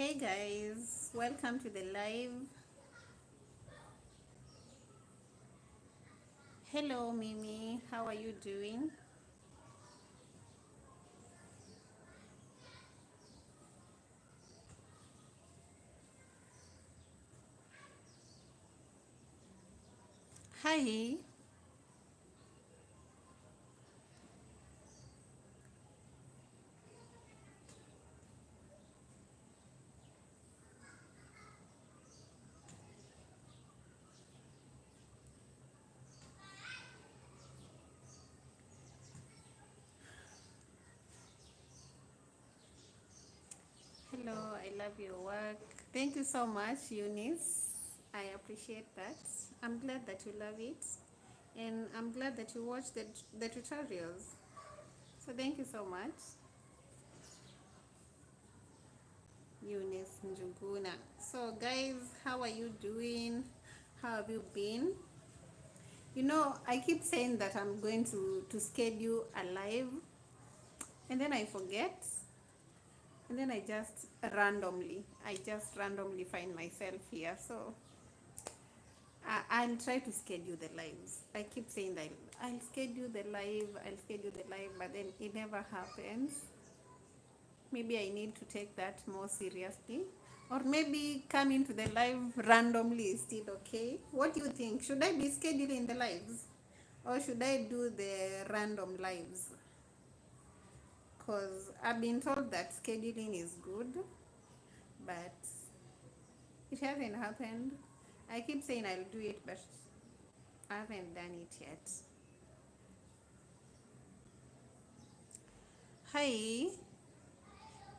Hey guys, welcome to the live. Hello Mimi, how are you doing? Hi. Hello, I love your work. Thank you so much, Eunice. I appreciate that. I'm glad that you love it. And I'm glad that you watch the tutorials. So thank you so much, Eunice Njuguna. So guys, how are you doing? How have you been? You know, I keep saying that I'm going to schedule a live, and then I forget, and then I just randomly find myself here. So I'll try to schedule the lives. I keep saying that I'll schedule the live, but then it never happens. Maybe I need to take that more seriously. Or maybe coming to the live randomly is still okay. What do you think? Should I be scheduling the lives? Or should I do the random lives? Because I've been told that scheduling is good, but it hasn't happened. I keep saying I'll do it, but I haven't done it yet. Hi,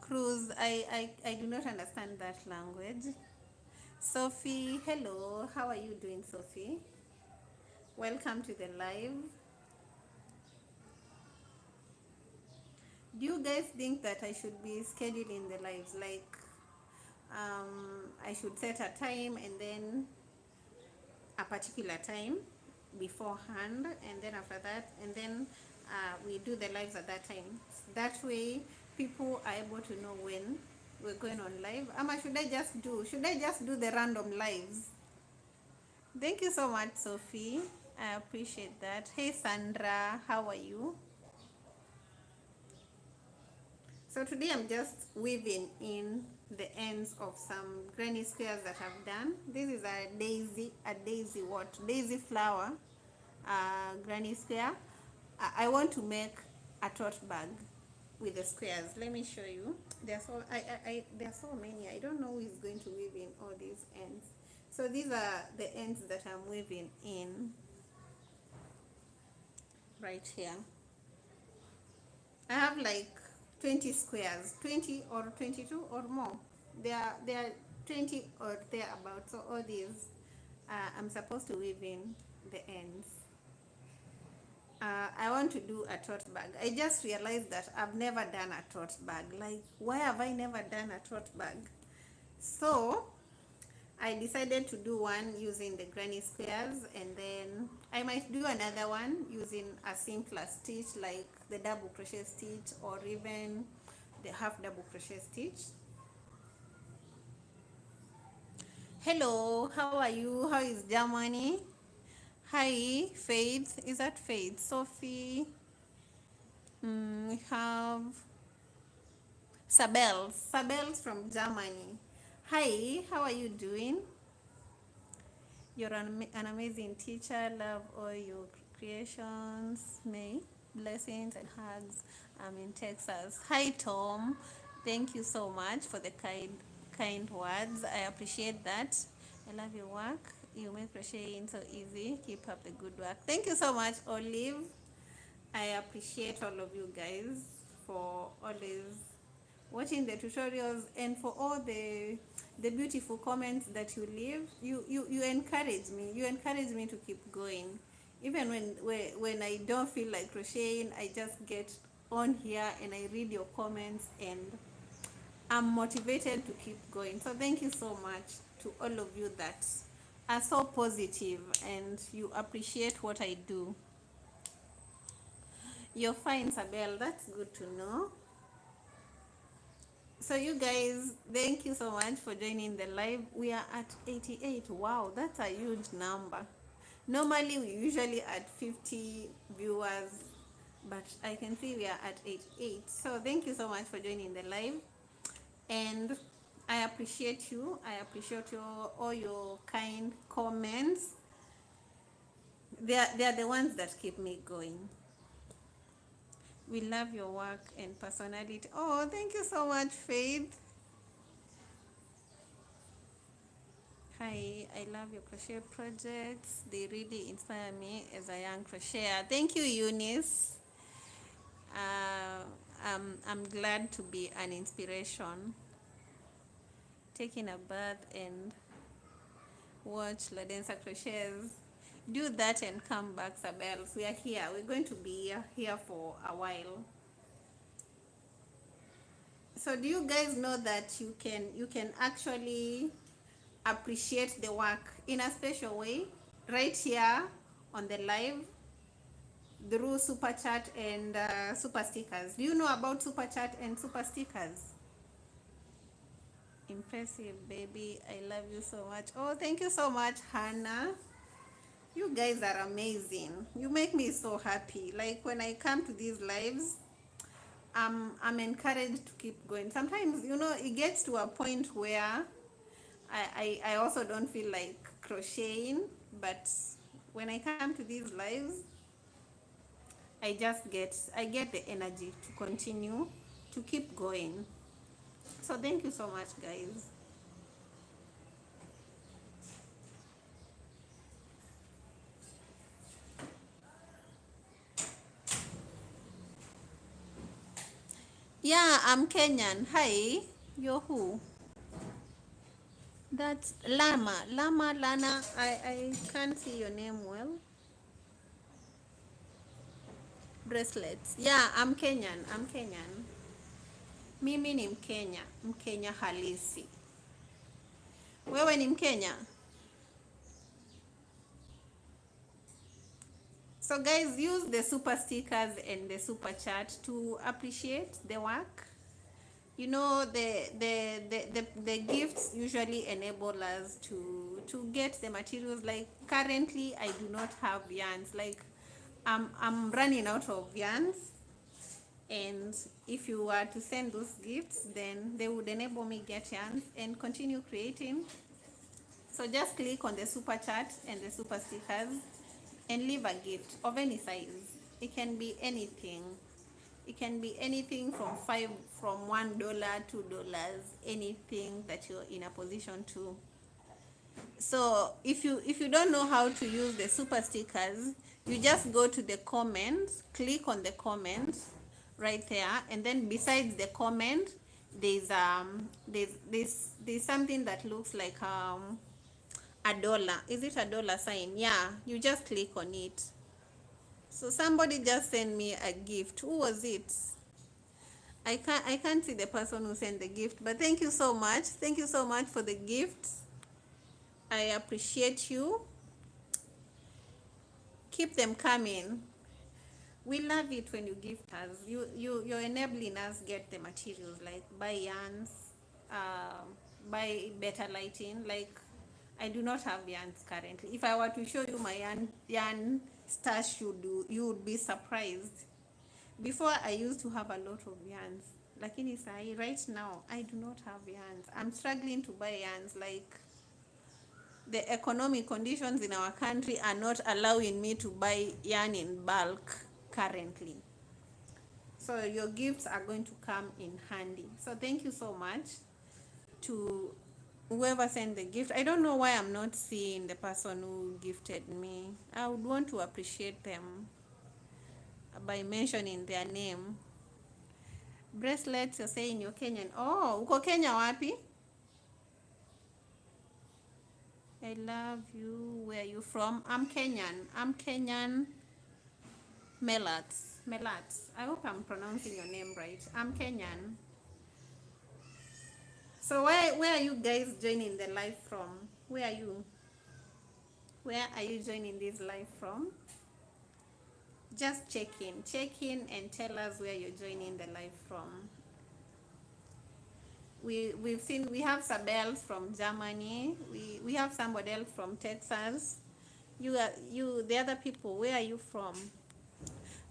Cruz. I do not understand that language. Sophie, hello. How are you doing, Sophie? Welcome to the live. Do you guys think that I should be scheduling the lives? Like, I should set a time and then a particular time beforehand, and then after that, and then we do the lives at that time. That way people are able to know when we're going on live. Should I just do the random lives? Thank you so much, Sophie. I appreciate that. Hey Sandra, how are you? So today I'm just weaving in the ends of some granny squares that I've done. This is daisy flower granny square. I want to make a tote bag with the squares. Let me show you. There are so many. I don't know who is going to weave in all these ends. So these are the ends that I'm weaving in right here. I have like 20 squares, 20 or 22 or more. There are 20 or thereabouts. So all these I'm supposed to weave in the ends. I want to do a tote bag. I just realized that I've never done a tote bag. Like, why have I never done a tote bag? So I decided to do one using the granny squares, and then I might do another one using a simpler stitch like the double crochet stitch or even the half double crochet stitch. Hello, how are you? How is Germany? Hi, Faith. Is that Faith? Sophie. We have Sabels from Germany. Hi, how are you doing? You're an amazing teacher. Love all your creations. May blessings and hugs. I'm in Texas. Hi, Tom. Thank you so much for the kind words. I appreciate that. I love your work. You make crocheting so easy. Keep up the good work. Thank you so much, Olive. I appreciate all of you guys for always watching the tutorials and for all the beautiful comments that you leave. You encourage me to keep going, even when I don't feel like crocheting. I just get on here and I read your comments and I'm motivated to keep going. So thank you so much to all of you that are so positive and you appreciate what I do. You're fine, Sabelle. That's good to know. So you guys, thank you so much for joining the live. We are at 88. Wow, that's a huge number. Normally we usually at 50 viewers, but I can see we are at 88. So thank you so much for joining the live, and I appreciate you. I appreciate all your kind comments. They are the ones that keep me going. We love your work and personality. Oh, thank you so much, Faith. Hi, I love your crochet projects. They really inspire me as a young crocheter. Thank you, Eunice. Uh, I'm glad to be an inspiration. Taking a bath and watch LaDenser Crochets. Do that and come back, Sabels. We are here. We're going to be here for a while. So do you guys know that you can actually appreciate the work in a special way right here on the live through super chat and super stickers? Do you know about super chat and super stickers? Impressive, baby. I love you so much. Oh, thank you so much, Hannah. You guys are amazing. You make me so happy. Like when I come to these lives, I'm encouraged to keep going. Sometimes, it gets to a point where I also don't feel like crocheting, but when I come to these lives, I get the energy to continue to keep going. So thank you so much, guys. Yeah, I'm Kenyan. Hi. You're who? That's Lana. I can't see your name well. Bracelets. Yeah, I'm Kenyan. I'm Kenyan. Mimi ni Mkenya. Mkenya halisi. Wewe ni Mkenya? So guys, use the super stickers and the super chat to appreciate the work. The gifts usually enable us to get the materials. Like currently I do not have yarns. Like I'm running out of yarns, and if you were to send those gifts, then they would enable me get yarns and continue creating. So just click on the super chat and the super stickers and leave a gift of any size. It can be anything. It can be anything from $1, $2, anything that you're in a position to. So if you don't know how to use the super stickers, you just go to the comments, click on the comments right there, and then besides the comment, there's something that looks like a dollar. Is it a dollar sign? Yeah, you just click on it. So somebody just sent me a gift. Who was it? I can't see the person who sent the gift, but thank you so much. Thank you so much for the gift. I appreciate you. Keep them coming. We love it when you gift us. You're enabling us get the materials, like buy yarns, uh, buy better lighting. Like I do not have yarns currently. If I were to show you my yarn stash, you would be surprised. Before I used to have a lot of yarns. Lakini sahi, right now I do not have yarns. I'm struggling to buy yarns. Like the economic conditions in our country are not allowing me to buy yarn in bulk currently. So your gifts are going to come in handy. So thank you so much to whoever sent the gift. I don't know why I'm not seeing the person who gifted me. I would want to appreciate them by mentioning their name. Bracelets, you're saying you're Kenyan. Oh, uko Kenya wapi? I love you. Where are you from? I'm Kenyan. I'm Kenyan. Melats. I hope I'm pronouncing your name right. I'm Kenyan. So where are you guys joining the live from? Where are you? Where are you joining this live from? Just check in and tell us where you're joining the live from. We have Sabelle from Germany. We have somebody else from Texas. You the other people, where are you from?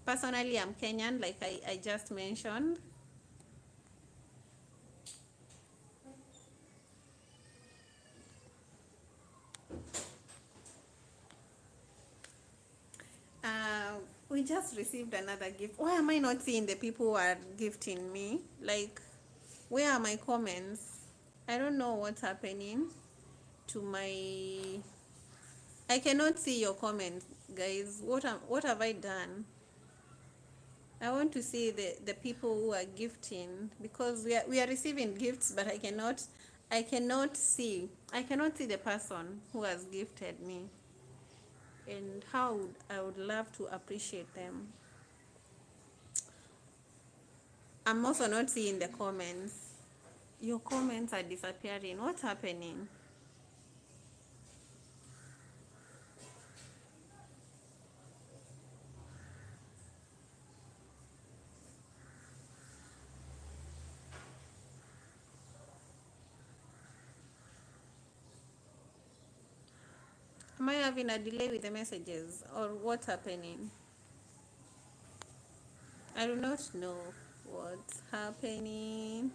Personally, I'm Kenyan, like I just mentioned. Uh, we just received another gift. Why am I not seeing the people who are gifting me? Like, where are my comments? I don't know what's happening to my. I cannot see your comments, guys. What have I done? I want to see the people who are gifting, because we are receiving gifts, but I cannot see the person who has gifted me, and how I would love to appreciate them. I'm also not seeing the comments. Your comments are disappearing. What's happening? Am I having a delay with the messages, or what's happening? I do not know what's happening.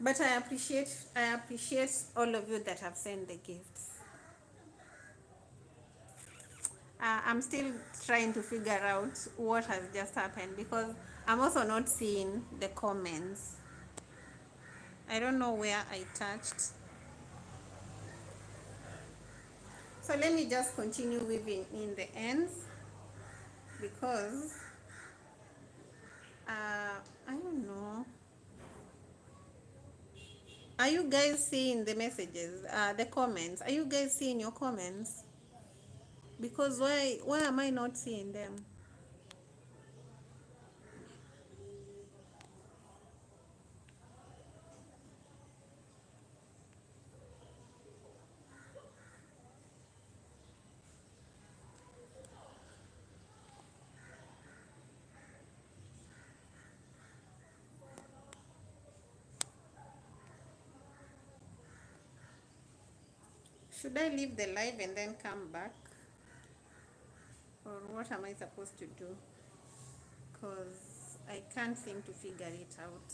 But I appreciate all of you that have sent the gifts. I'm still trying to figure out what has just happened, because I'm also not seeing the comments. I don't know where I touched. So let me just continue weaving in the ends, because I don't know. Are you guys seeing the messages, the comments? Are you guys seeing your comments? Because why am I not seeing them? Should I leave the live and then come back? Or what am I supposed to do? Because I can't seem to figure it out.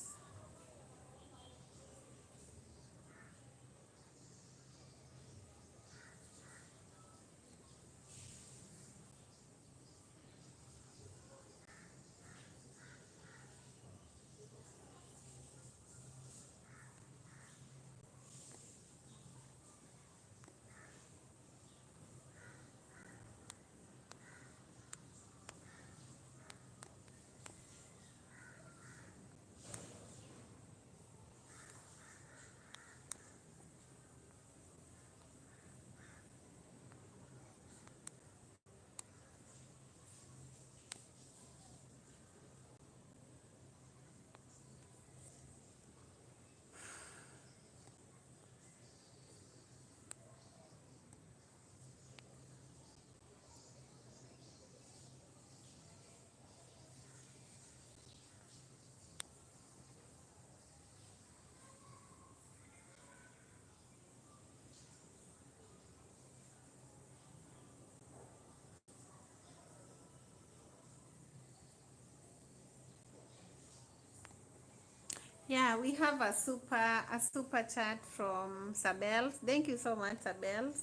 Yeah, we have a super chat from Sabelle. Thank you so much, Sabelle.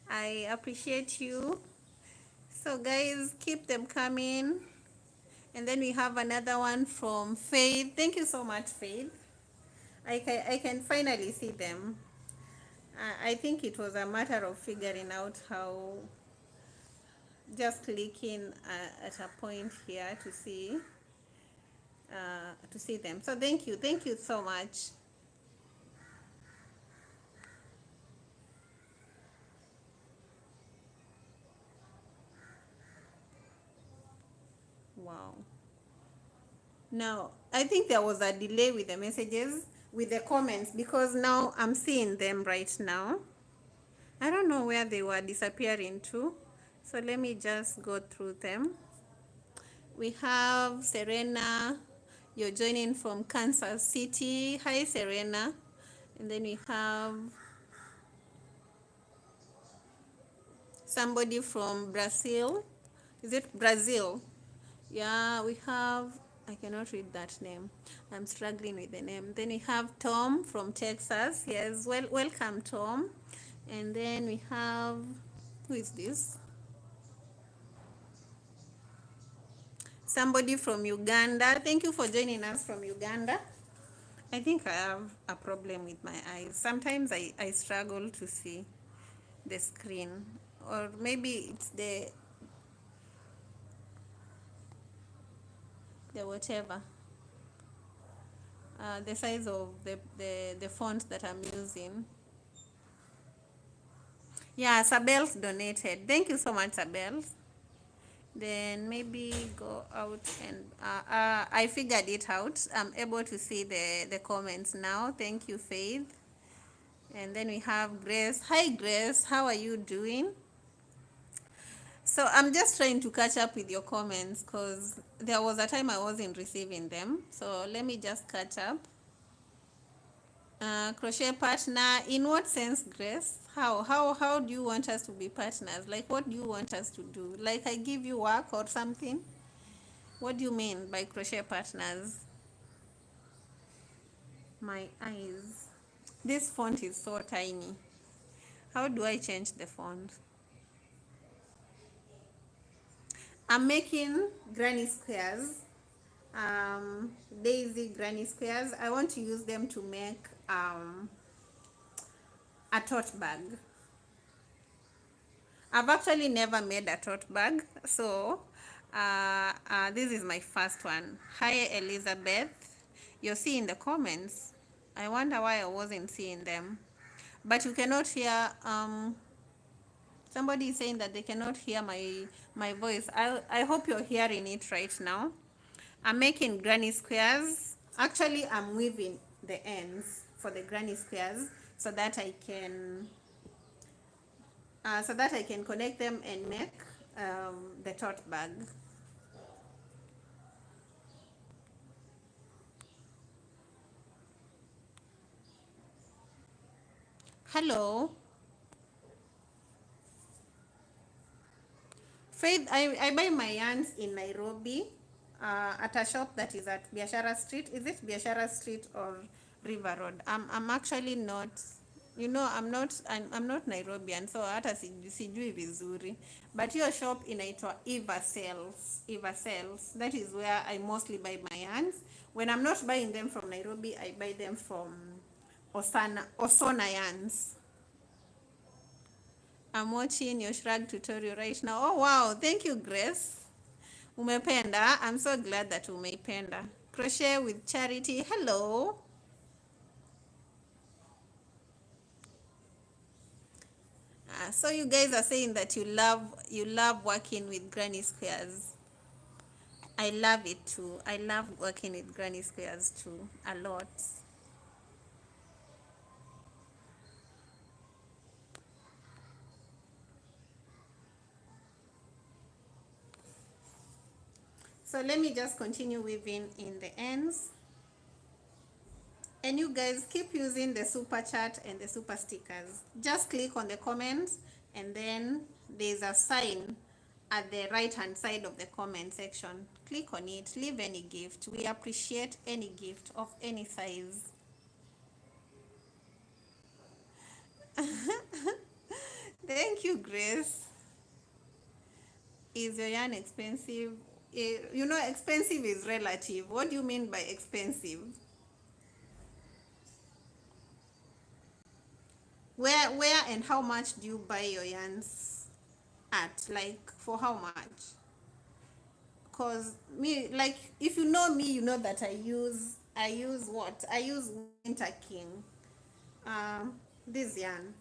I appreciate you. So guys, keep them coming. And then we have another one from Faith. Thank you so much, Faith. I can finally see them. I think it was a matter of figuring out how, just clicking at a point here to see them. So thank you so much. Wow. Now, I think there was a delay with the messages, with the comments, because now I'm seeing them right now. I don't know where they were disappearing to. So let me just go through them. We have Serena. You're joining from Kansas City. Hi, Serena. And then we have somebody from Brazil. Is it Brazil? Yeah, we have, I cannot read that name. I'm struggling with the name. Then we have Tom from Texas. Yes, welcome, Tom. And then we have, who is this? Somebody from Uganda. Thank you for joining us from Uganda. I think I have a problem with my eyes. Sometimes I struggle to see the screen, or maybe it's the whatever, the size of the font that I'm using. Yeah, Sabels donated. Thank you so much, Sabels. Then maybe go out and I figured it out. I'm able to see the comments now. Thank you, Faith. And then we have Grace. Hi, Grace. How are you doing? So I'm just trying to catch up with your comments because there was a time I wasn't receiving them. So let me just catch up. Crochet partner, in what sense, Grace? How do you want us to be partners? Like, what do you want us to do? Like, I give you work or something? What do you mean by crochet partners? My eyes. This font is so tiny. How do I change the font? I'm making granny squares, daisy granny squares. I want to use them to make a tote bag. I've actually never made a tote bag, so this is my first one. Hi, Elizabeth. You'll see in the comments. I wonder why I wasn't seeing them. But you cannot hear, somebody is saying that they cannot hear my voice. I hope you're hearing it right now. I'm making granny squares. Actually, I'm weaving the ends for the granny squares so that I can connect them and make the tote bag. Hello, Faith. I buy my yarns in Nairobi at a shop that is at Biashara Street. Is it Biashara Street or River Road? I'm actually not, I'm not Nairobian, so hata sijui vizuri. But your shop inaitwa Eva Sales. Eva Sales. That is where I mostly buy my yarns. When I'm not buying them from Nairobi, I buy them from Osona Yarns. I'm watching your shrug tutorial right now. Oh wow, thank you, Grace. Umependa. I'm so glad that umeipenda. Crochet with Charity. Hello. So you guys are saying that you love working with granny squares. I love it too. I love working with granny squares too, a lot. So let me just continue weaving in the ends. And you guys keep using the super chat and the super stickers. Just click on the comments and then there's a sign at the right hand side of the comment section. Click on it, leave any gift. We appreciate any gift of any size. Thank you, Grace. Is your yarn expensive? You know, expensive is relative. What do you mean by expensive? Where and how much do you buy your yarns at? Like, for how much? Because me, like, if you know me, you know that I use what? I use Winter King. This yarn.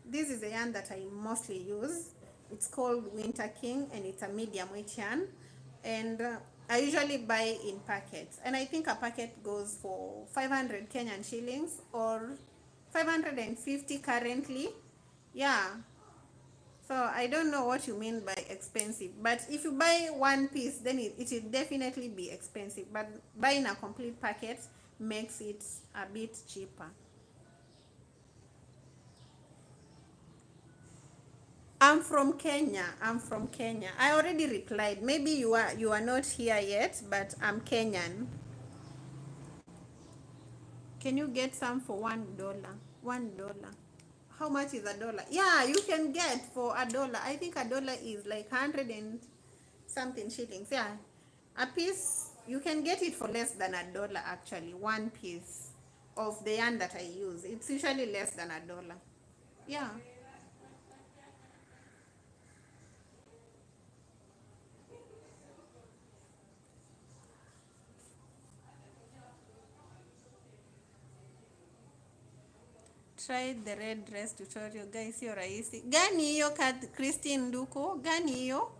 This is a yarn that I mostly use. It's called Winter King and it's a medium weight yarn. And I usually buy in packets. And I think a packet goes for 500 Kenyan shillings or 550 currently. Yeah. So I don't know what you mean by expensive, but if you buy one piece, then it will definitely be expensive. But buying a complete packet makes it a bit cheaper. I'm from Kenya. I'm from Kenya. I already replied. Maybe you are not here yet, but I'm Kenyan. Can you get some for $1? $1. How much is a dollar? Yeah, you can get for $1. I think $1 is like 100 and something shillings. Yeah, a piece you can get it for less than $1 actually. One piece of the yarn that I use, it's usually less than $1. Yeah. Try the red dress tutorial guys, sio rahisi. Gani hiyo Christine Nduko? Gani hiyo?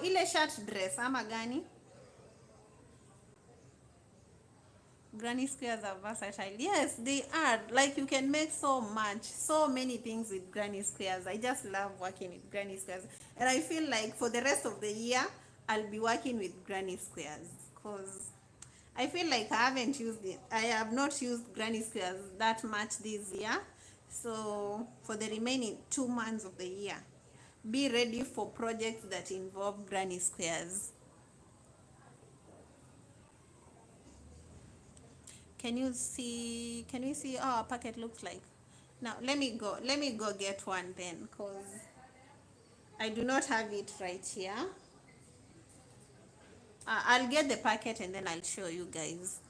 Ile shirt dress ama gani? Granny squares are versatile. Yes, they are. Like you can make so much, so many things with granny squares. I just love working with granny squares. And I feel like for the rest of the year, I'll be working with granny squares. Because I feel like I have not used granny squares that much this year. So for the remaining 2 months of the year, be ready for projects that involve granny squares. Can you see how a packet looks like? Now let me go get one then, because I do not have it right here. I'll get the packet and then I'll show you guys.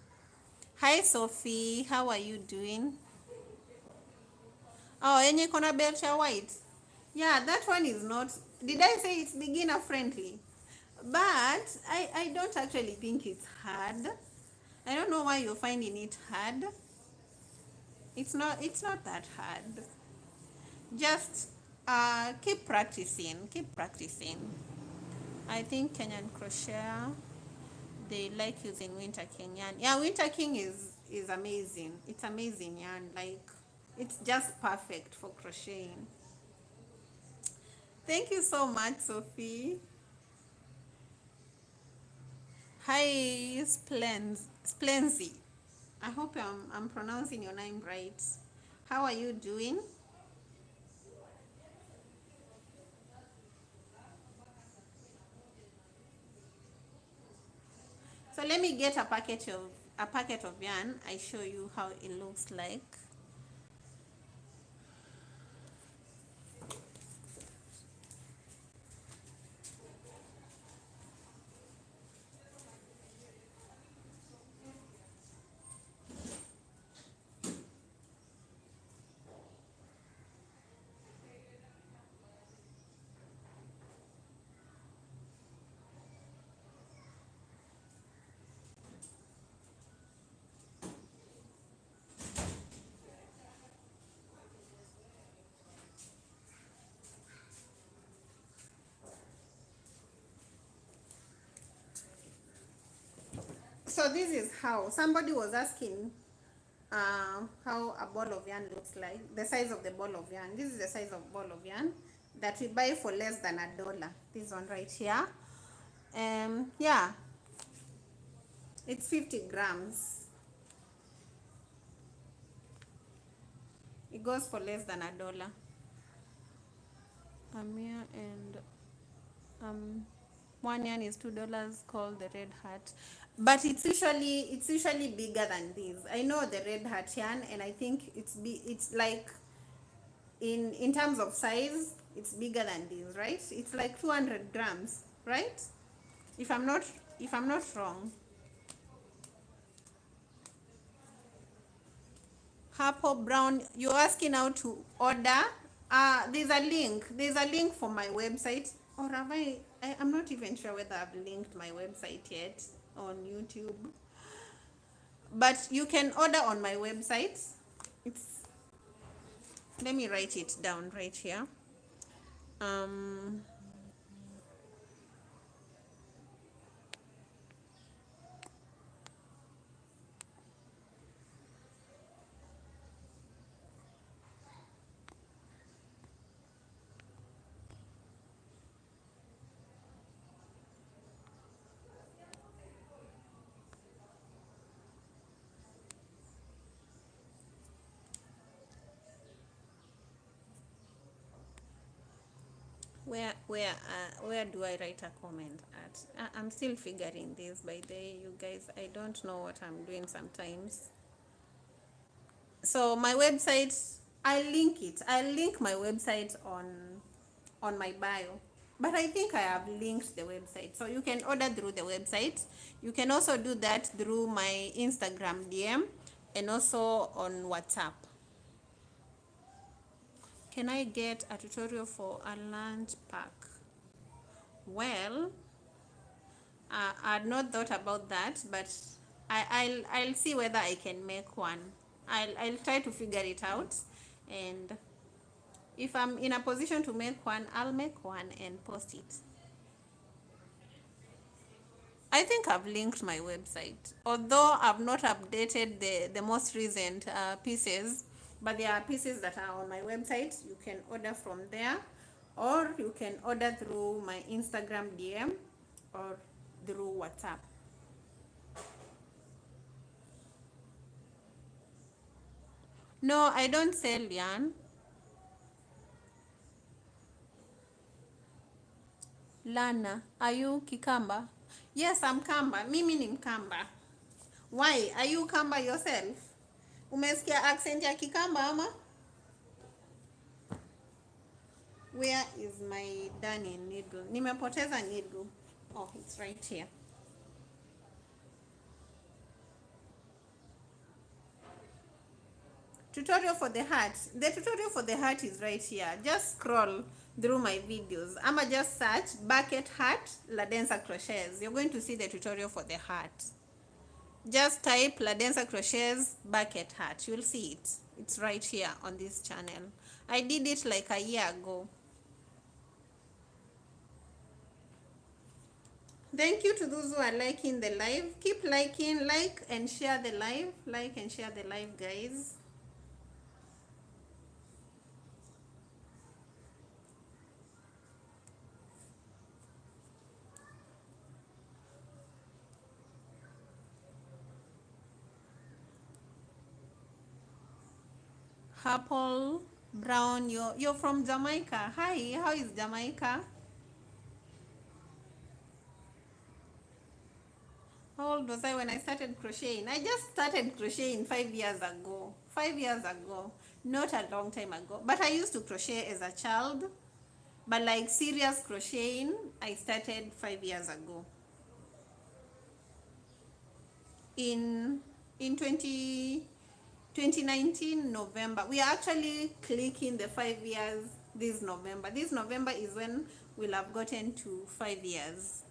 Hi Sophie, how are you doing? Oh, any corner belt white? Yeah, that one is not, did I say it's beginner friendly? But I don't actually think it's hard. I don't know why you're finding it hard. It's not that hard. Just keep practicing. I think Kenyan crochet, they like using Winter King yarn. Yeah, Winter King is amazing. It's amazing yarn. Like, it's just perfect for crocheting. Thank you so much, Sophie. Hi, Splenzy. I hope I'm pronouncing your name right. How are you doing? So let me get a packet of yarn. I show you how it looks like. So this is how somebody was asking how a ball of yarn looks like, the size of the ball of yarn. This is the size of ball of yarn that we buy for less than $1. This one right here. Yeah, it's 50 grams. It goes for less than $1. Amir and one yarn is $2 called the red hat, but it's usually bigger than this. I know the red hat yarn, and I think it's like in terms of size, it's bigger than this, right? It's like 200 grams, right? If I'm not wrong. Purple brown, you're asking how to order. There's a link for my website, or have I'm not even sure whether I've linked my website yet on YouTube, but you can order on my website. It's, let me write it down right here. Where do I write a comment at? I'm still figuring this, by the way, you guys. I don't know what I'm doing sometimes. So my website, I'll link my website on my bio. But I think I have linked the website, so you can order through the website. You can also do that through my Instagram DM and also on WhatsApp. Can I get a tutorial for a lunch pack? Well, I'd not thought about that, but I'll see whether I can make one. I'll try to figure it out, and if I'm in a position to make one, I'll make one and post it. I think I've linked my website, although I've not updated the most recent pieces, but there are pieces that are on my website. You can order from there, or you can order through my Instagram DM or through WhatsApp. No, I don't sell yarn. Lana, are you Kikamba? Yes, I'm Kamba. Mimi ni Mkamba. Why? Are you Kamba yourself? Umesikia accent ya Kikamba ama? Where is my darning needle? Nimepoteza needle. Oh, it's right here. Tutorial for the heart. The tutorial for the heart is right here. Just scroll through my videos. I'ma just search bucket heart LaDenser Crochets. You're going to see the tutorial for the heart. Just type LaDenser Crochets bucket heart. You'll see it. It's right here on this channel. I did it like a year ago. Thank you to those who are liking the live. Keep liking, like and share the live. Like and share the live, guys. Purple, brown, you're from Jamaica. Hi, how is Jamaica? How old was I when I started crocheting? I just started crocheting 5 years ago. 5 years ago. Not a long time ago. But I used to crochet as a child. But like serious crocheting, I started 5 years ago. In 2019 November. We are actually clicking the 5 years this November. This November is when we'll have gotten to 5 years.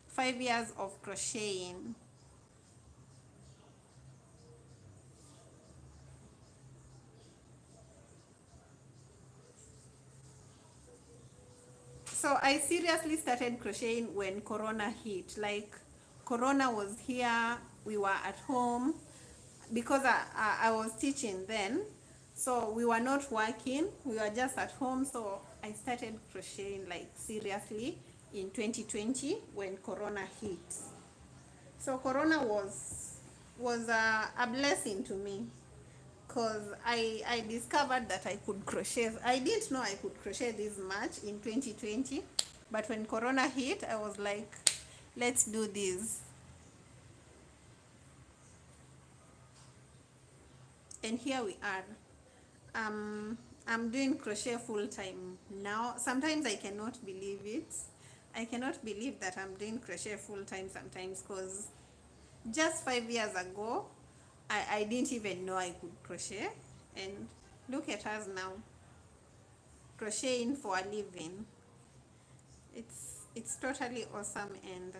5 years of crocheting. So I seriously started crocheting when Corona hit. Like Corona was here, we were at home because I was teaching then. So we were not working, we were just at home. So I started crocheting like seriously in 2020 when Corona hit. So Corona was a blessing to me because I discovered that I could crochet. I didn't know I could crochet this much in 2020, but when Corona hit, I was like, let's do this. And here we are. I'm doing crochet full time now. Sometimes I cannot believe it. I cannot believe that I'm doing crochet full time sometimes, because just 5 years ago, I didn't even know I could crochet. And look at us now, crocheting for a living. It's totally awesome, and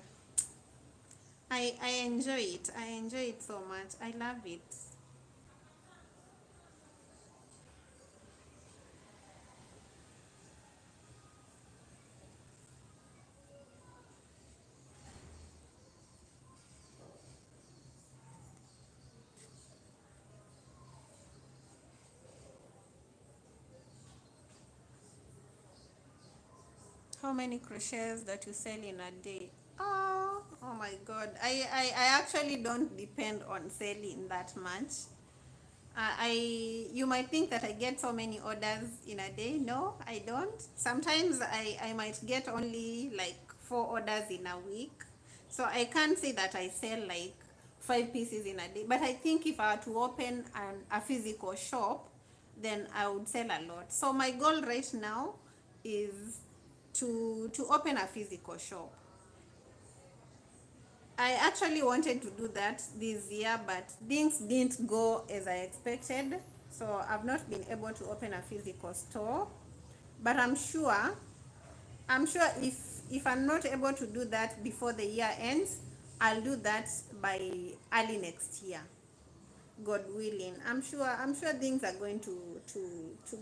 I enjoy it. I enjoy it so much. I love it. How many crochets that you sell in a day? Oh my god. I actually don't depend on selling that much. You might think that I get so many orders in a day. No, I don't. Sometimes I might get only like 4 orders in a week. So I can't say that I sell like 5 pieces in a day. But I think if I were to open a physical shop, then I would sell a lot. So my goal right now is to open a physical shop. I actually wanted to do that this year, but things didn't go as I expected. So I've not been able to open a physical store. But I'm sure if I'm not able to do that before the year ends, I'll do that by early next year. God willing. I'm sure things are going to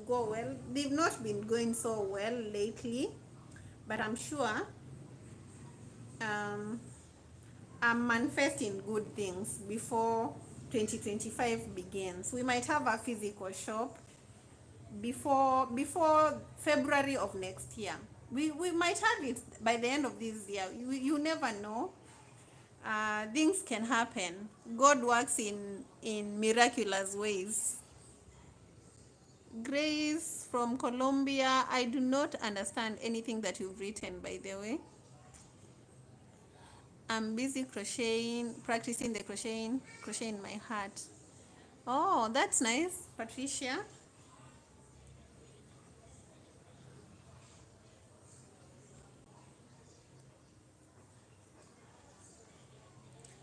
go well. They've not been going so well lately, but I'm sure um I'm manifesting good things before 2025 begins. We might have a physical shop before February of next year. We might have it by the end of this year. You never know. Things can happen. God works in miraculous ways. Grace from Colombia. I do not understand anything that you've written, by the way. I'm busy crocheting, practicing the crochet in my heart. Oh, that's nice, Patricia.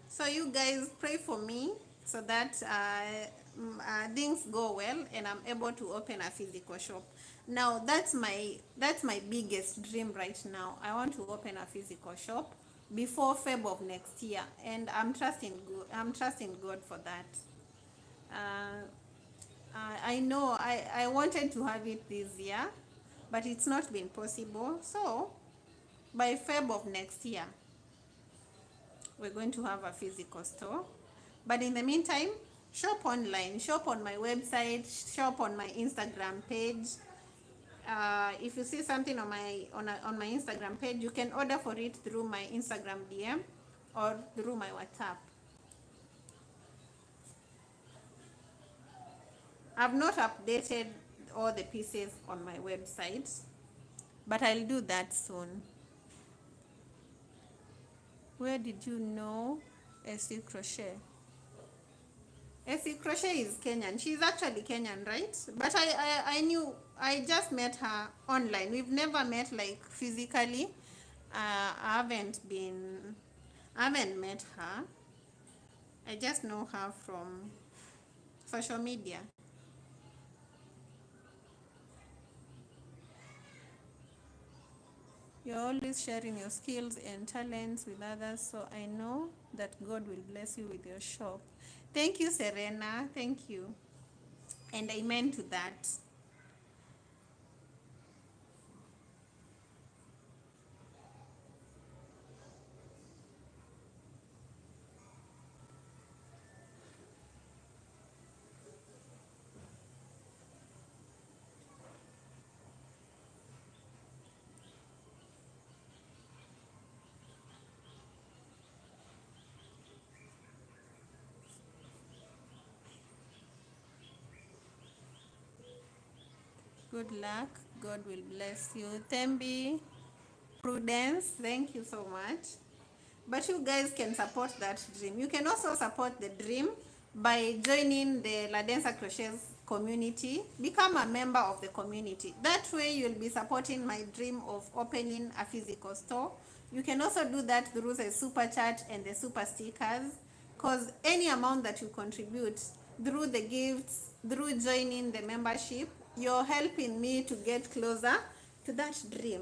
So you guys pray for me so that things go well and I'm able to open a physical shop. Now that's my biggest dream right now. I want to open a physical shop before Feb of next year, and I'm trusting God for that. Uh, I know I wanted to have it this year, but it's not been possible. So by Feb of next year, we're going to have a physical store. But in the meantime, shop online, shop on my website, shop on my Instagram page. If you see something on my Instagram page, you can order for it through my Instagram DM or through my WhatsApp. I've not updated all the pieces on my website, but I'll do that soon. Where did you know SC Crochet? SC Crochet is Kenyan. She's actually Kenyan, right? But I just met her online. We've never met like physically. I haven't met her. I just know her from social media. You're always sharing your skills and talents with others, so I know that God will bless you with your shop. Thank you, Serena. Thank you. And amen to that. Good luck. God will bless you. Thembi, Prudence, thank you so much. But you guys can support that dream. You can also support the dream by joining the LaDenser Crochets community. Become a member of the community. That way you'll be supporting my dream of opening a physical store. You can also do that through the super chat and the super stickers, because any amount that you contribute through the gifts, through joining the membership, you're helping me to get closer to that dream.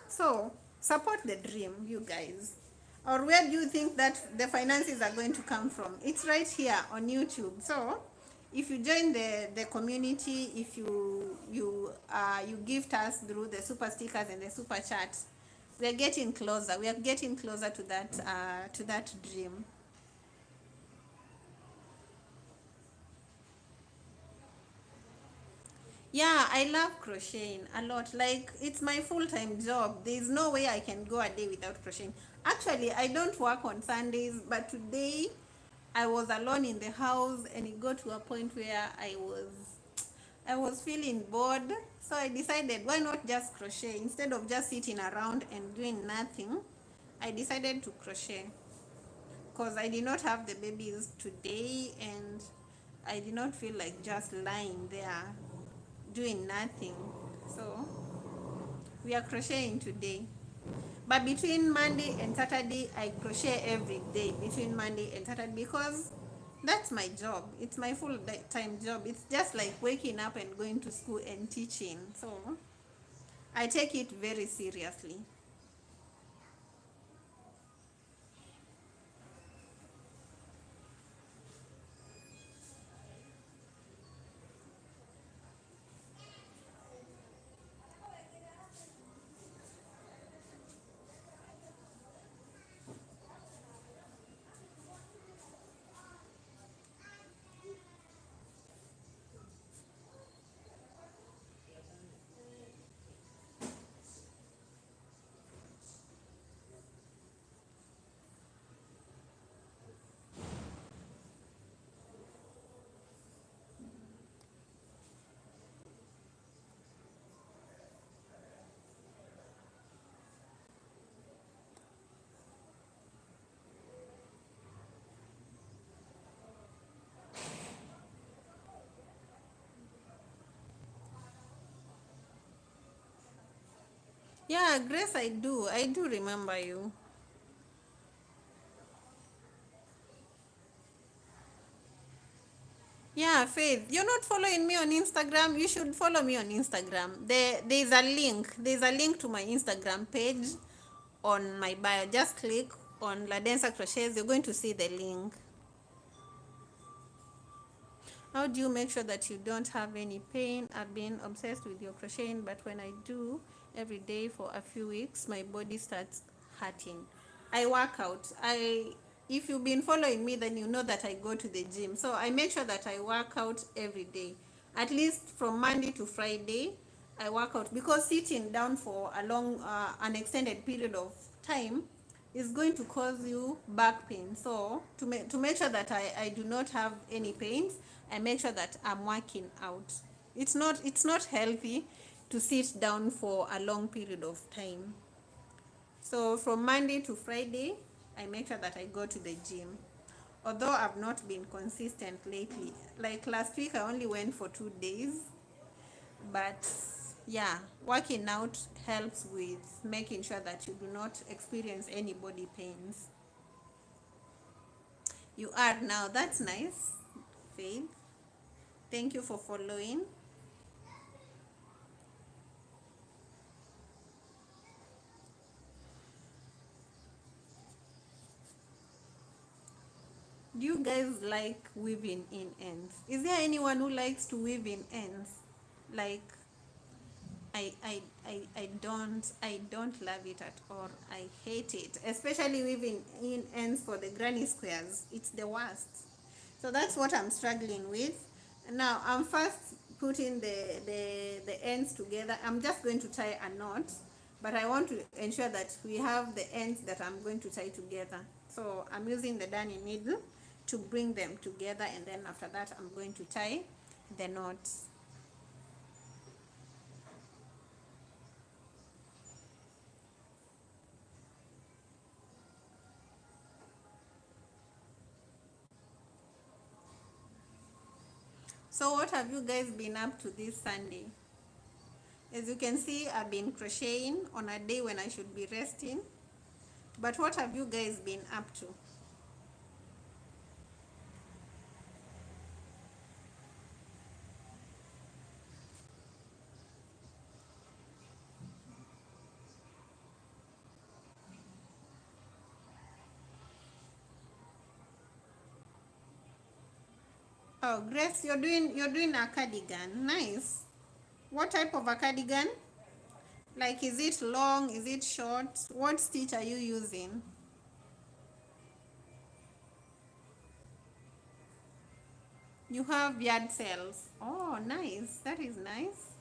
So support the dream, you guys. Or where do you think that the finances are going to come from? It's right here on YouTube. So if you join the community, if you gift us through the super stickers and the super chats, we are getting closer. We are getting closer to that dream. Yeah, I love crocheting a lot. Like, it's my full-time job. There's no way I can go a day without crocheting. Actually, I don't work on Sundays, but today I was alone in the house, and it got to a point where I was feeling bored. So I decided, why not just crochet? Instead of just sitting around and doing nothing, I decided to crochet, because I did not have the babies today, and I did not feel like just lying there doing nothing. So we are crocheting today. But between Monday and Saturday, I crochet every day between Monday and Saturday, because that's my job. It's my full-time job. It's just like waking up and going to school and teaching. So I take it very seriously. Yeah, Grace, I do. I do remember you. Yeah, Faith, you're not following me on Instagram. You should follow me on Instagram. There's a link. There's a link to my Instagram page on my bio. Just click on LaDenser Crochets. You're going to see the link. How do you make sure that you don't have any pain? I've been obsessed with your crocheting, but when I do every day for a few weeks, my body starts hurting. I work out. If you've been following me, then you know that I go to the gym. So I make sure that I work out every day. At least from Monday to Friday, I work out, because sitting down for a long, an extended period of time is going to cause you back pain. So to make sure that I do not have any pains, I make sure that I'm working out. It's not healthy to sit down for a long period of time. So from Monday to Friday, I make sure that I go to the gym. Although I've not been consistent lately. Like last week, I only went for 2 days. But yeah, working out helps with making sure that you do not experience any body pains. You are now. That's nice, Faith. Thank you for following. Do you guys like weaving in ends? Is there anyone who likes to weave in ends? Like, I don't love it at all. I hate it, especially weaving in ends for the granny squares. It's the worst. So that's what I'm struggling with. Now I'm first putting the ends together. I'm just going to tie a knot, but I want to ensure that we have the ends that I'm going to tie together. So I'm using the darning needle to bring them together, and then after that I'm going to tie the knots. So what have you guys been up to this Sunday? As you can see, I've been crocheting on a day when I should be resting. But what have you guys been up to? Oh, Grace, you're doing a cardigan. Nice. What type of a cardigan? Like, is it long? Is it short? What stitch are you using? You have yard cells. Oh, nice. That is nice.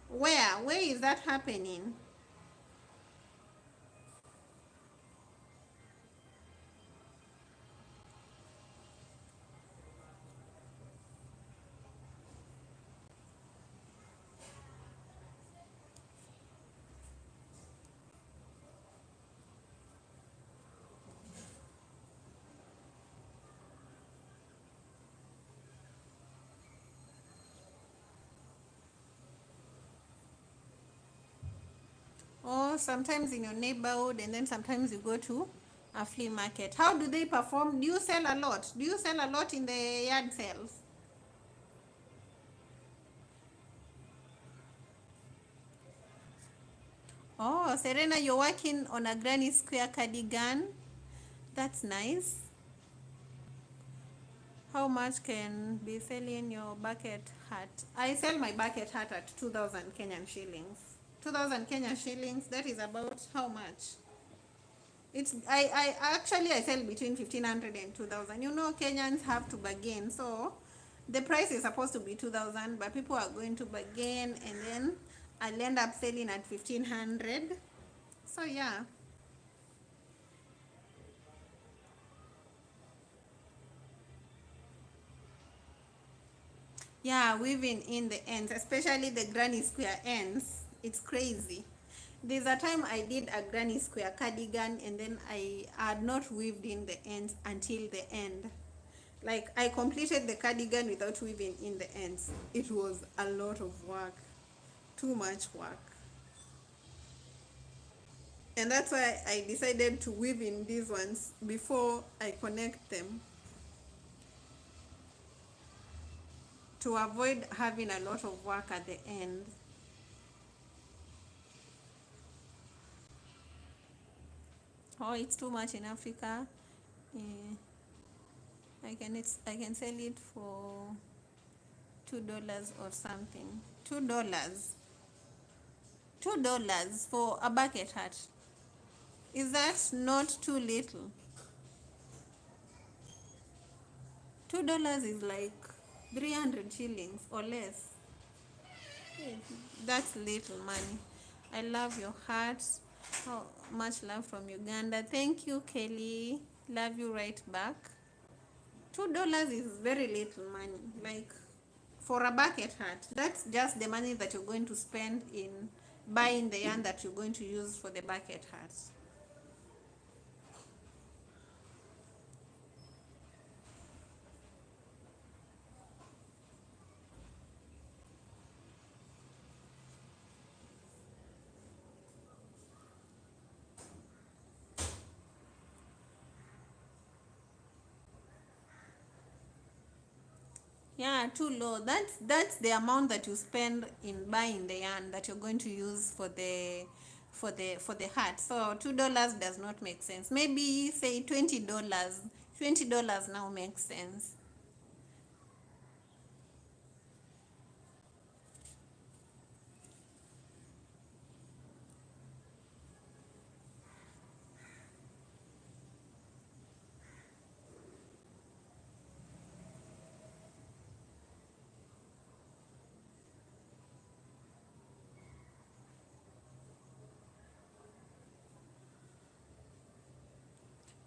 Where is that happening? sometimes in your neighborhood, and then sometimes you go to a flea market. How do they perform? Do you sell a lot? Do you sell a lot in the yard sales? Oh, Serena, you're working on a granny square cardigan. That's nice. How much can be selling your bucket hat? I sell my bucket hat at 2,000 Kenyan shillings. 2,000 Kenyan shillings, that is about how much? I sell between 1,500 and 2,000. You know, Kenyans have to bargain, so the price is supposed to be 2,000, but people are going to bargain, and then I'll end up selling at 1,500. So yeah. Yeah, weaving in the ends, especially the granny square ends, it's crazy. There's a time I did a granny square cardigan, and then I had not weaved in the ends until the end. Like, I completed the cardigan without weaving in the ends. It was a lot of work, too much work. And that's why I decided to weave in these ones before I connect them, to avoid having a lot of work at the end. Oh, it's too much in Africa. Eh, I can sell it for $2 or something. $2 for a bucket hat. Is that not too little? $2 is like 300 shillings or less. That's little money. I love your heart. Oh, much love from Uganda. Thank you, Kelly. Love you right back. $2 is very little money. Like, for a bucket hat, that's just the money that you're going to spend in buying the yarn that you're going to use for the bucket hat. Yeah, too low. That's the amount that you spend in buying the yarn that you're going to use for the hat. So $2 does not make sense. Maybe say $20. $20 now makes sense.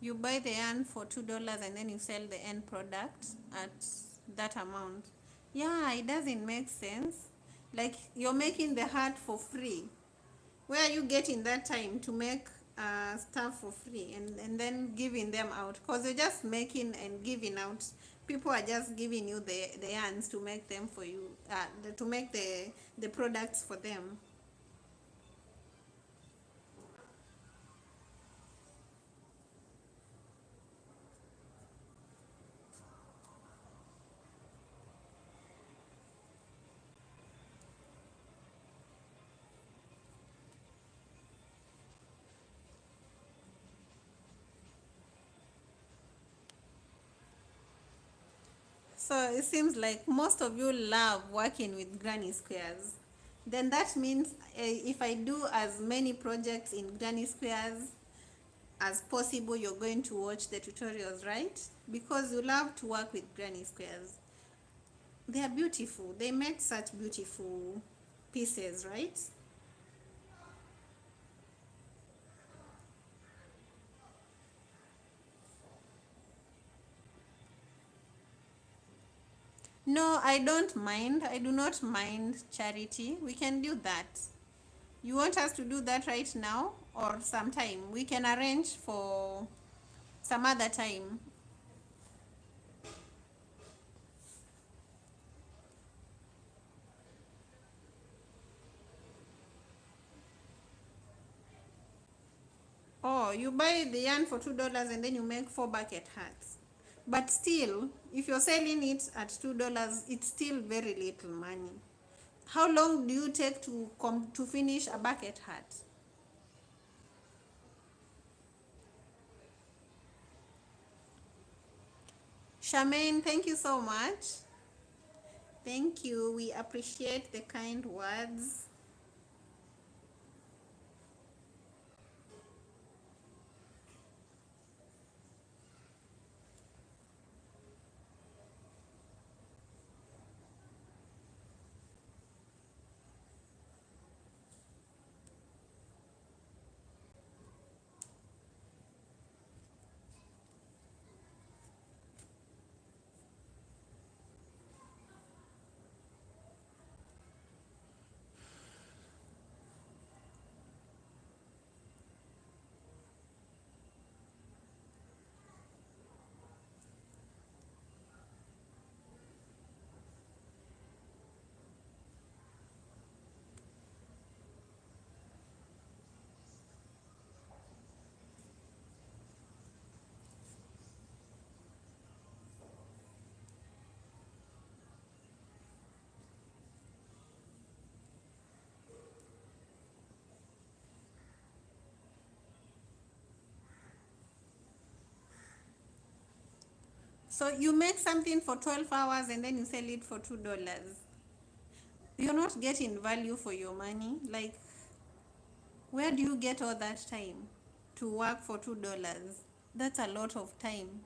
You buy the yarn for $2 and then you sell the end product at that amount. Yeah, it doesn't make sense. Like, you're making the hat for free. Where are you getting that time to make stuff for free, and then giving them out? Because you're just making and giving out. People are just giving you the yarns to make them for you, to make the products for them. So it seems like most of you love working with granny squares. Then that means if I do as many projects in granny squares as possible, you're going to watch the tutorials, right? Because you love to work with granny squares. They are beautiful. They make such beautiful pieces, right? No, I don't mind. I do not mind, Charity. We can do that. You want us to do that right now or sometime? We can arrange for some other time. you buy the yarn for $2 and then you make 4 bucket hats. But still, if you're selling it at $2, it's still very little money. How long do you take to finish a bucket hat? Charmaine, thank you so much. Thank you. We appreciate the kind words. So you make something for 12 hours and then you sell it for $2. You're not getting value for your money. Like, where do you get all that time to work for $2? That's a lot of time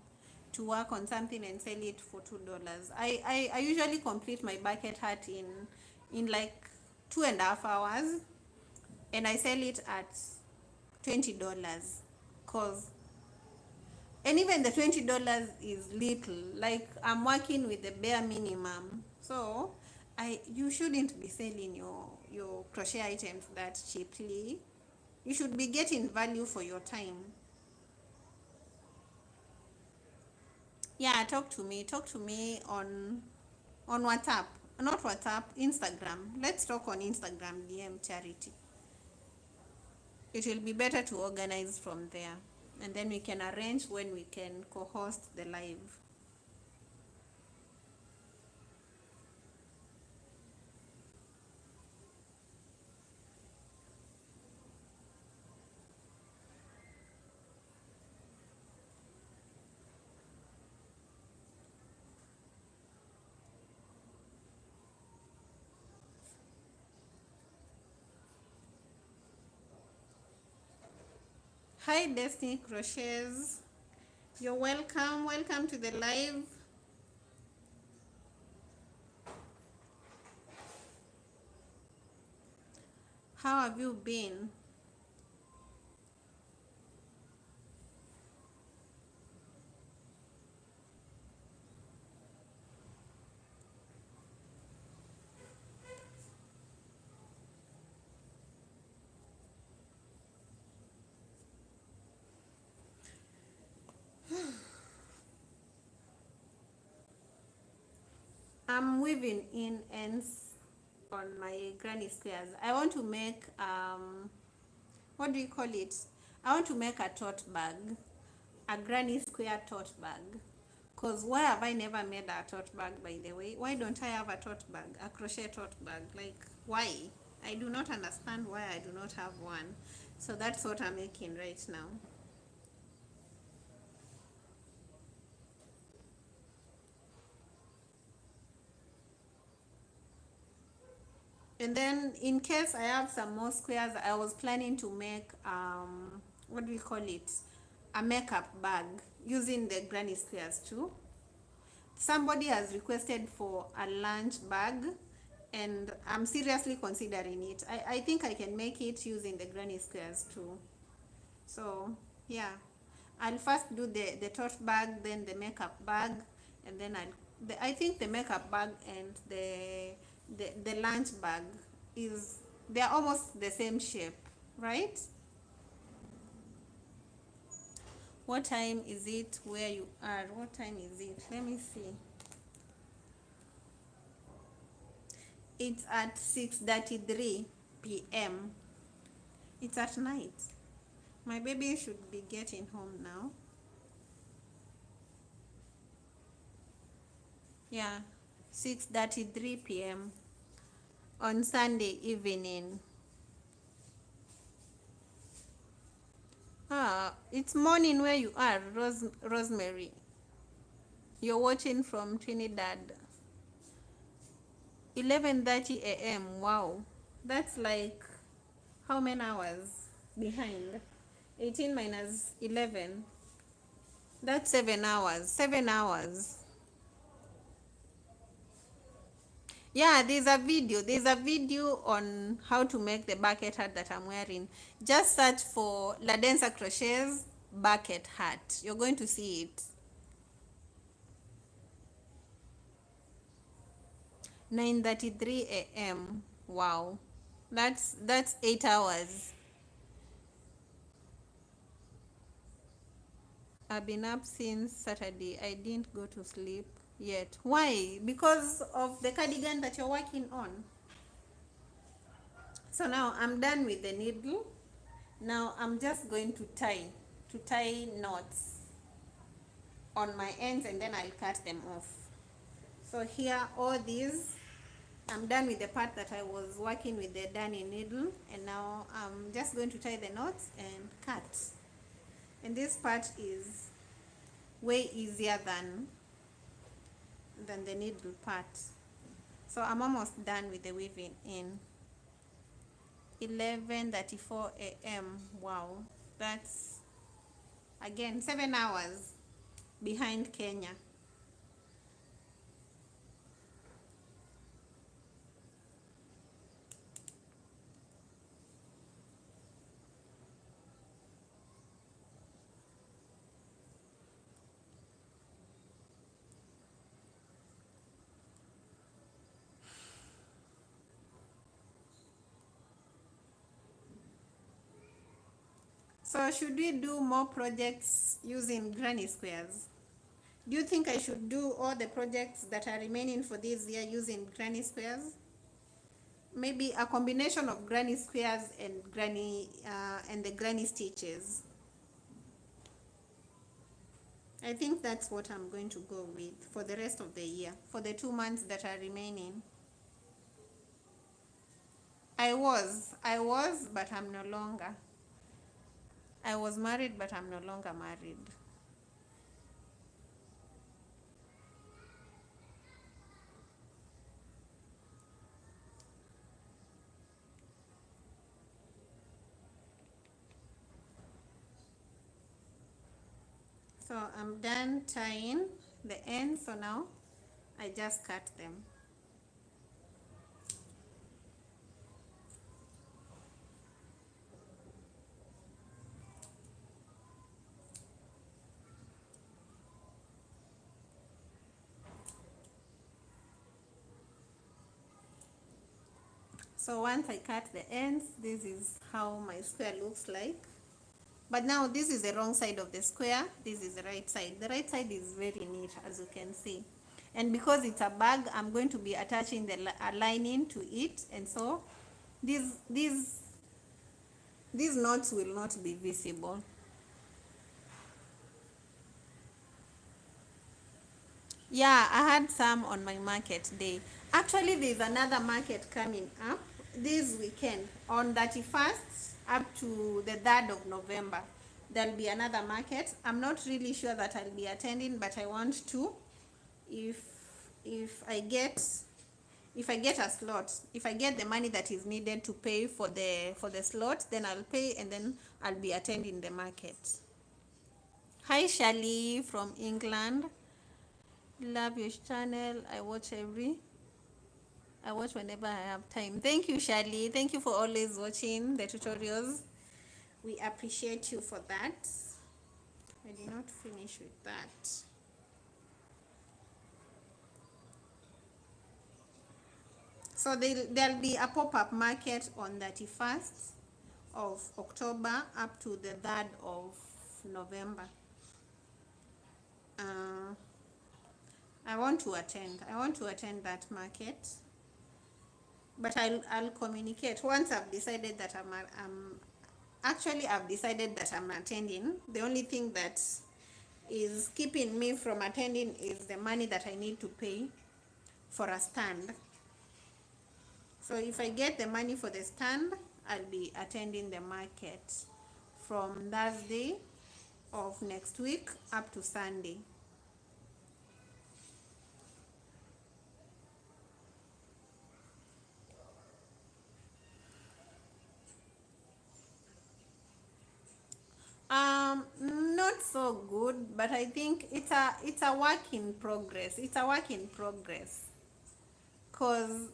to work on something and sell it for $2. I usually complete my bucket hat in like 2.5 hours, and I sell it at $20. Cause and even the $20 is little. Like, I'm working with the bare minimum. So you shouldn't be selling your crochet items that cheaply. You should be getting value for your time. Yeah, talk to me. Talk to me on WhatsApp. Not WhatsApp, Instagram. Let's talk on Instagram, DM Charity. It will be better to organize from there. And then we can arrange when we can co-host the live. Hi, Destiny Crochets. You're welcome. Welcome to the live. How have you been? I'm weaving in ends on my granny squares. I want to make what do you call it? I want to make a tote bag, a granny square tote bag. Cause why have I never made a tote bag, by the way? Why don't I have a tote bag, a crochet tote bag? Like, why? I do not understand why I do not have one. So that's what I'm making right now. And then in case I have some more squares, I was planning to make what do we call it, a makeup bag using the granny squares too. Somebody has requested for a lunch bag, and I'm seriously considering it. I think I can make it using the granny squares too. So yeah, I'll first do the tote bag, then the makeup bag, and then I think the makeup bag and the lunch bag they're almost the same shape, right? What time is it where you are? What time is it? Let me see. It's at 6:33 p.m. It's at night. My baby should be getting home now. Yeah, 6:33 p.m. on Sunday evening. It's morning where you are, Rosemary. You're watching from Trinidad. 11:30 a.m. Wow. That's like how many hours behind? 18 minus 11. That's 7 hours. 7 hours. Yeah, there's a video on how to make the bucket hat that I'm wearing. Just search for LaDenser Crochets bucket hat. You're going to see it. 9:33 a.m. Wow. That's 8 hours. I've been up since Saturday. I didn't go to sleep yet. Why? Because of the cardigan that you're working on. So now I'm done with the needle. Now I'm just going to tie knots on my ends, and then I'll cut them off. So here, all these, I'm done with the part that I was working with the darning needle, and now I'm just going to tie the knots and cut. And this part is way easier than the needle part. So I'm almost done with the weaving in. 11:34 a.m. Wow, that's again 7 hours behind Kenya. So should we do more projects using granny squares? Do you think I should do all the projects that are remaining for this year using granny squares? Maybe a combination of granny squares and the granny stitches. I think that's what I'm going to go with for the rest of the year, for the 2 months that are remaining. I was, but I'm no longer. I was married, but I'm no longer married. So I'm done tying the ends, so now I just cut them. So once I cut the ends, this is how my square looks like. But now this is the wrong side of the square, this is the right side. The right side is very neat, as you can see. And because it's a bag, I'm going to be attaching the lining to it, and so these knots will not be visible. Yeah, I had some on my market day. Actually, there's another market coming up this weekend on 31st up to the 3rd of November. There'll be another market. I'm not really sure that I'll be attending, but I want to. If I get a slot, if I get the money that is needed to pay for the slot, then I'll pay, and then I'll be attending the market. Hi Shali from England. Love your channel. I watch whenever I have time. Thank you, Shali. Thank you for always watching the tutorials. We appreciate you for that. I did not finish with that. So there'll be a pop-up market on 31st of October up to the 3rd of November. I want to attend that market, but I'll communicate once I've decided that Actually, I've decided that I'm attending. The only thing that is keeping me from attending is the money that I need to pay for a stand. So if I get the money for the stand, I'll be attending the market from Thursday of next week up to Sunday. Not so good, but I think it's a work in progress. It's a work in progress. Cause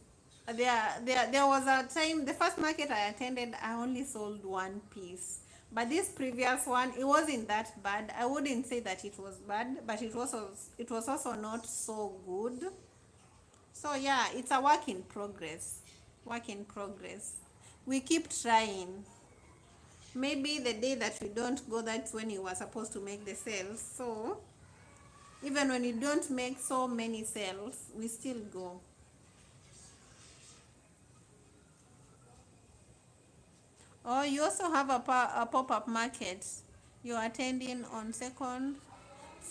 there was a time, the first market I attended, I only sold one piece. But this previous one, it wasn't that bad. I wouldn't say that it was bad, but it was also not so good. So yeah, it's a work in progress. Work in progress. We keep trying. Maybe the day that we don't go, that's when you were supposed to make the sales. So even when you don't make so many sales, we still go. Oh, you also have a pop-up market. You're attending on 2nd,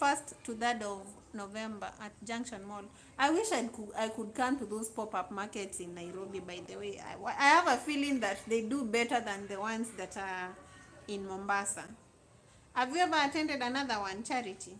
1st to 3rd of November at Junction Mall. I wish I could come to those pop-up markets in Nairobi, by the way. I have a feeling that they do better than the ones that are in Mombasa. Have you ever attended another one, Charity?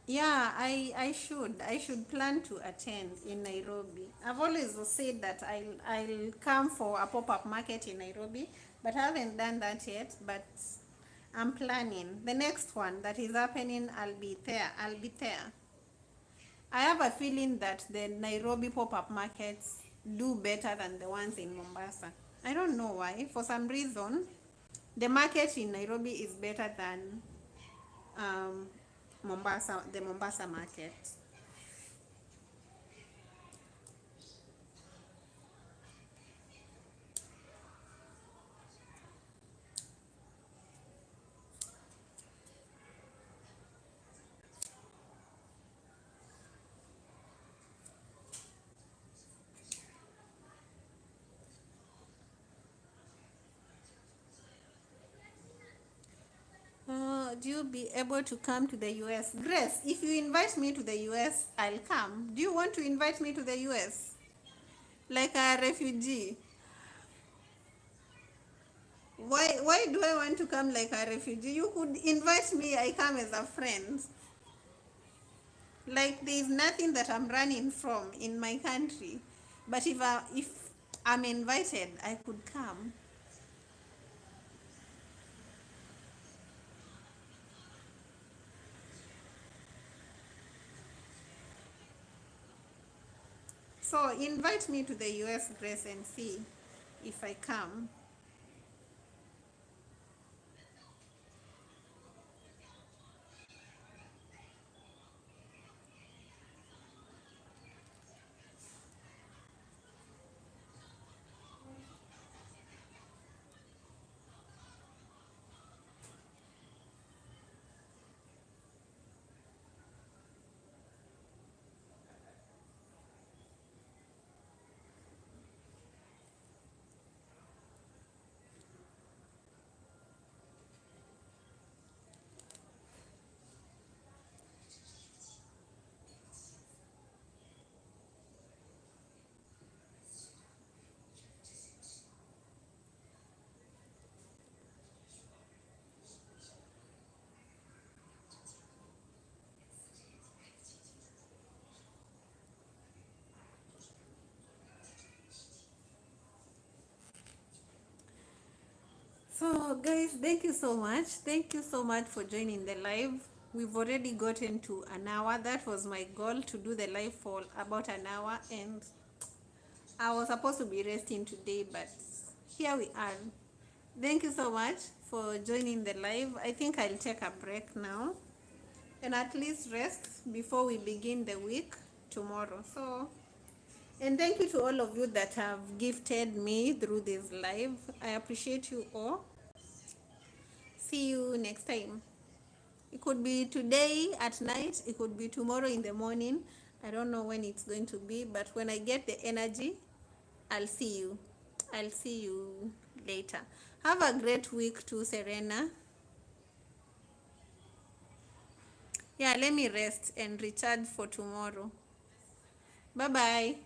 Yeah, I should plan to attend in Nairobi. I've always said that I'll come for a pop-up market in Nairobi, but I haven't done that yet, but I'm planning. The next one that is happening, I'll be there. I'll be there. I have a feeling that the Nairobi pop-up markets do better than the ones in Mombasa. I don't know why. For some reason, the market in Nairobi is better than um, the Mombasa market. Do you be able to come to the US? Grace, if you invite me to the US, I'll come. Do you want to invite me to the US? Like a refugee? Why do I want to come like a refugee? You could invite me, I come as a friend. Like there is nothing that I'm running from in my country. But if I'm invited, I could come. So invite me to the US, Grace, and see if I come. So guys, thank you so much. Thank you so much for joining the live. We've already gotten to an hour. That was my goal, to do the live for about an hour, and I was supposed to be resting today, but here we are. Thank you so much for joining the live. I think I'll take a break now and at least rest before we begin the week tomorrow. So, and thank you to all of you that have gifted me through this live. I appreciate you all. See you next time. It could be today at night, it could be tomorrow in the morning. I don't know when it's going to be, but when I get the energy, I'll see you. I'll see you later. Have a great week too, Serena. Yeah, let me rest and recharge for tomorrow. Bye bye.